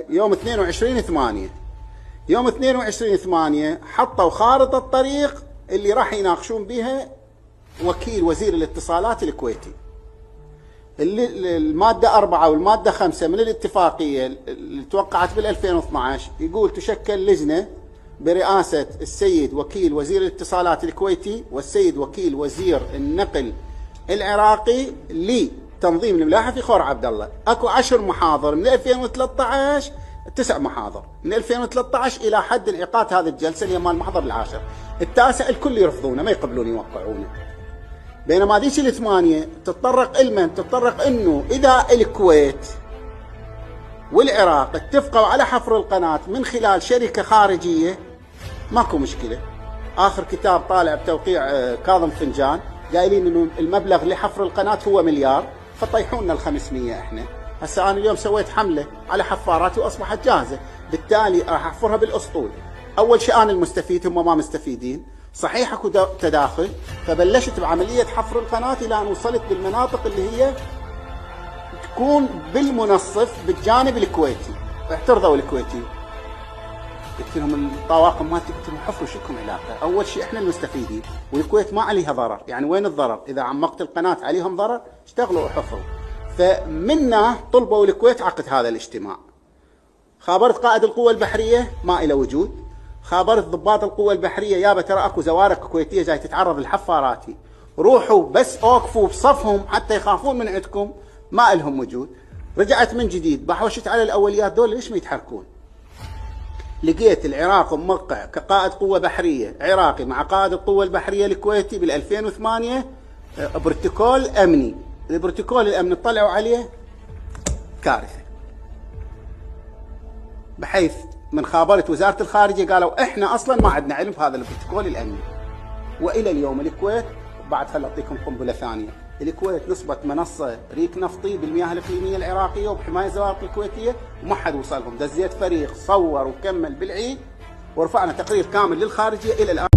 يوم 22/8. يوم 22/8 حطوا خارطة الطريق اللي راح يناقشون بها وكيل وزير الاتصالات الكويتي. المادة 4 والمادة 5 من الاتفاقية اللي توقعت بال 2012 يقول تشكل لجنة برئاسة السيد وكيل وزير الاتصالات الكويتي والسيد وكيل وزير النقل العراقي لتنظيم الملاحة في خور عبد الله. اكو 10 محاضر من 2013، 9 محاضر من 2013 الى حد انعقاد هذه الجلسة اللي مال المحضر العاشر. التاسع الكل يرفضونه، ما يقبلون يوقعونه. بينما ذيك الثمانية تتطرق انه اذا الكويت والعراق اتفقوا على حفر القناة من خلال شركة خارجية ماكو مشكلة. اخر كتاب طالع بتوقيع كاظم فنجان قايلين انه المبلغ لحفر القناة هو مليار، فطيحونا ال500. احنا هسه انا اليوم سويت حملة على حفاراتي واصبحت جاهزة، بالتالي راح احفرها بالاسطول. اول شيء انا المستفيد، هم ما مستفيدين. صحيح اكو تداخل، فبلشت بعملية حفر القناة الى ان وصلت بالمناطق اللي هي تكون بالمنصف بالجانب الكويتي. اعترضوا الكويتي، قلت لهم الطواقم مالتي، قلت لهم حفروا شكم علاقة؟ اول شيء احنا المستفيدين والكويت ما عليها ضرر، يعني وين الضرر؟ اذا عمقت القناة عليهم ضرر، اشتغلوا وحفروا. فمنا طلبوا الكويت عقد هذا الاجتماع. خابرت قائد القوة البحرية ما إلى وجود، خابرت ضباط القوة البحرية يابا ترى اكو زوارق كويتية جاي تتعرض للحفاراتي، روحوا بس اوقفوا بصفهم حتى يخافون من عندكم، ما لهم وجود. رجعت من جديد بحوشت على الاوليات، دول ليش ما يتحركون؟ لقيت العراق موقع كقائد قوة بحرية عراقي مع قائد القوة البحرية الكويتي بال 2008 بروتوكول امني. البروتوكول الامني طلعوا عليه كارثة، بحيث من خابرت وزارة الخارجية قالوا احنا اصلا ما عندنا علم بهذا البروتوكول الامني. والى اليوم الكويت، بعد خل اعطيكم قنبلة ثانية، الكويت نصبت منصة ريك نفطي بالمياه الاقليمية العراقية وبحماية الزوارق الكويتية، وما حد وصلهم. دزيت فريق صور وكمل بالعيد، ورفعنا تقرير كامل للخارجية، الى الان